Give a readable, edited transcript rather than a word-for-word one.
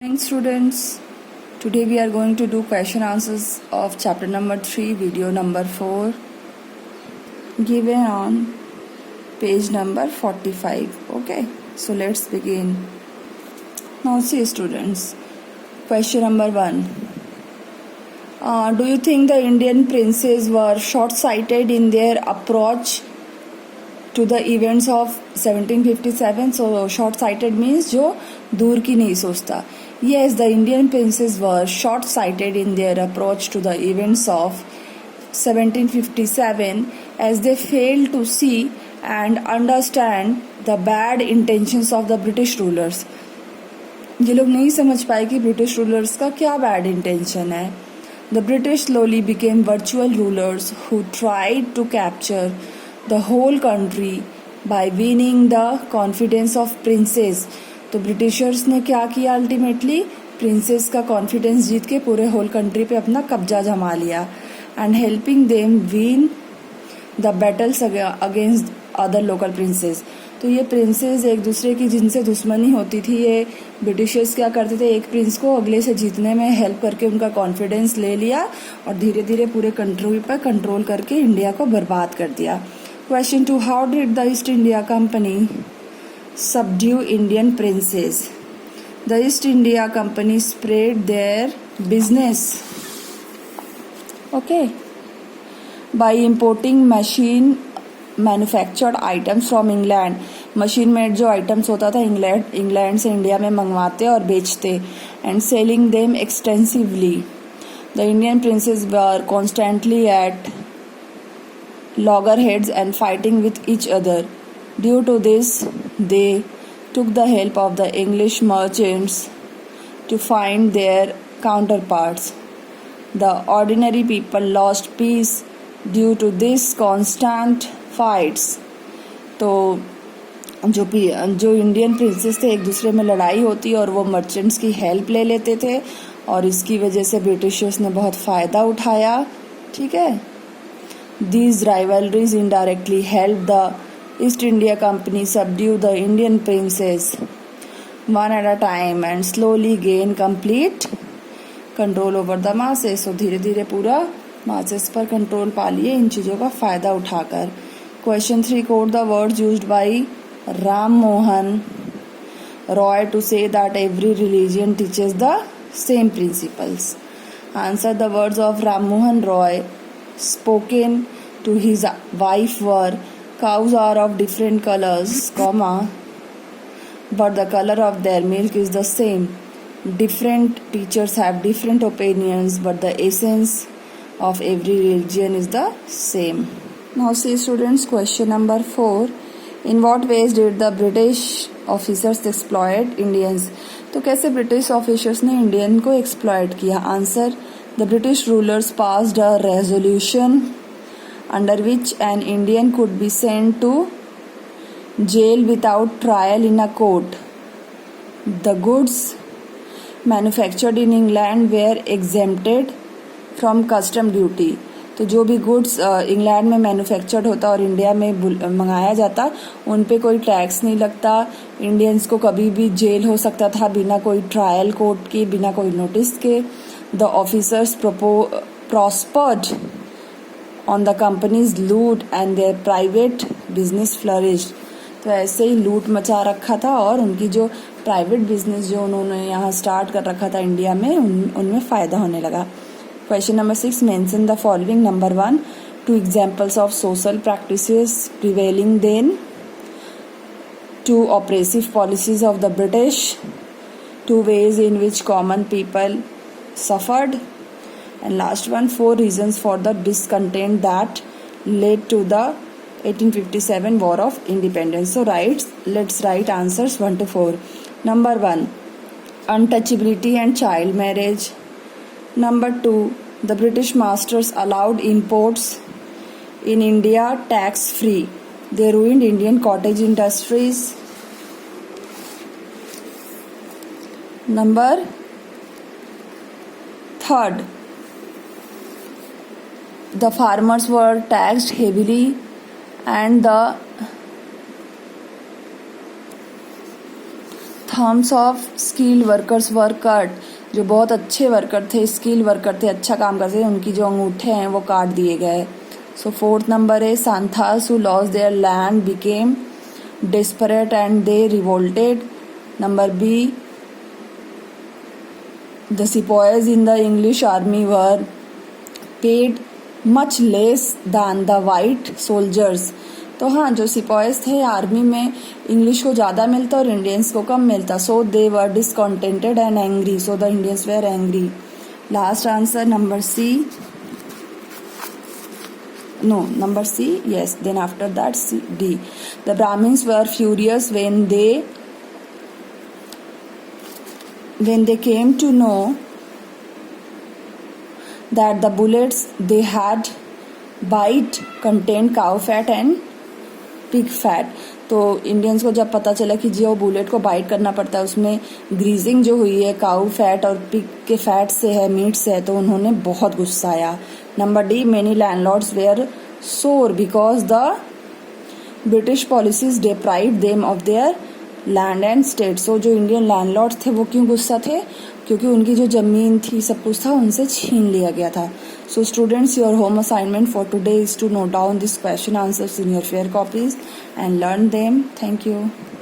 Thanks students. Today we are going to do question answers of chapter number 3, video number 4, given on page number 45. Okay, so let's begin. Now see students, question number 1. Do you think the Indian princes were short-sighted in their approach to the events of 1757? So short-sighted means जो दूर की नहीं सोचता. Yes, the Indian princes were short-sighted in their approach to the events of 1757 as they failed to see and understand the bad intentions of the British rulers. ये लोग नहीं समझ पाए कि ब्रिटिश रूलर्स का क्या बैड इंटेंशन है. The British slowly became virtual rulers who tried to capture the whole country by winning the confidence of princes. तो ब्रिटिशर्स ने क्या किया, अल्टीमेटली प्रिंसेस का कॉन्फिडेंस जीत के पूरे होल कंट्री पे अपना कब्जा जमा लिया and helping them win the battles against other local princess. तो ये प्रिंसेस एक दूसरे की जिनसे दुश्मनी होती थी, ये ब्रिटिशर्स क्या करते थे, एक प्रिंस को अगले से जीतने में हेल्प करके उनका कॉन्फिडेंस ले लिया और धीरे धीरे पूरे कंट्री पर कंट्रोल करके इंडिया को बर्बाद कर दिया. Question 2. How did the east India company subdue Indian princes? The East India Company spread their business, okay, by importing machine manufactured items from England. Machine made जो आइटम्स होता था England से India में मंगवाते और बेचते and selling them extensively. The Indian princes were constantly at loggerheads and fighting with each other. Due to this, they took the help of the English merchants to find their counterparts. The ordinary people lost peace due to this constant fights. तो जो Indian princess थे, एक दूसरे में लड़ाई होती और वो मर्चेंट्स की हेल्प ले लेते थे और इसकी वजह से ब्रिटिशर्स ने बहुत फ़ायदा उठाया. ठीक है. These rivalries indirectly helped the East India Company subdue the Indian princes one at a time and slowly gain complete control over the masses. So धीरे धीरे पूरा masses पर कंट्रोल पा लिए इन चीज़ों का फ़ायदा उठाकर. Question 3. Quote the words used by Ram Mohan Roy to say that every religion teaches the same principles. Answer. The words of Ram Mohan Roy spoken to his wife were, cows are of different colors, but the color of their milk is the same. Different teachers have different opinions, but the essence of every religion is the same. Now see students, question number 4. In what ways did the British officers exploit Indians? तो कैसे British officers ने Indian को exploit किया? Answer. The British rulers passed a resolution under which an Indian could be sent to jail without trial in a court. The goods manufactured in England were exempted from custom duty. तो जो भी goods England में manufactured होता और India में मंगाया जाता, उन पे कोई टैक्स नहीं लगता. इंडियंस को कभी भी जेल हो सकता था बिना कोई ट्रायल कोर्ट के, बिना कोई नोटिस के. The officers prospered on the company's loot and their private business flourished. तो ऐसे ही लूट मचा रखा था और उनकी जो प्राइवेट बिजनेस जो उन्होंने यहाँ स्टार्ट कर रखा था इंडिया में, उनमें फ़ायदा होने लगा. Question number 6. Mention the following. Number 1. 2 examples of social practices prevailing then. 2 oppressive policies of the British. 2 ways in which common people suffered, and last one, 4 reasons for the discontent that led to the 1857 War of Independence. So let's write answers 1 to 4. Number 1, untouchability and child marriage. Number 2, the British masters allowed imports in India tax free. They ruined Indian cottage industries. Number 3rd, the farmers were taxed heavily and the thumbs of skilled workers were cut, जो बहुत अच्छे worker थे, skill worker थे, अच्छा काम करते थे, उनकी जो अंगूठे हैं वो काट दिए गए. सो फोर्थ नंबर है Santhals who lost their land became desperate and they revolted. Number B, the sepoys in the English army were paid much less than the white soldiers. तो हाँ, जो सिपाहीज थे आर्मी में इंग्लिश को ज़्यादा मिलता और इंडियंस को कम मिलता. So they were discontented and angry. So the Indians were angry. Last answer number C. No, number C, yes. Then after that D. The Brahmins were furious when they came to know that the bullets they had bite contained cow fat and pig fat. तो Indians को जब पता चला कि जो bullet को bite करना पड़ता है उसमें ग्रीजिंग जो हुई है काऊ फैट और पिग के फैट से है, मीट से है, तो उन्होंने बहुत गुस्सा आया. Number D, many landlords were sore because the British policies deprived them of their land and state. So जो इंडियन लैंडलॉर्ड्स थे वो क्यों गुस्सा थे? क्योंकि उनकी जो जमीन थी, सब कुछ था, उनसे छीन लिया गया था. So students, your home assignment for today is to note down these question answers in your fair copies and learn them. Thank you.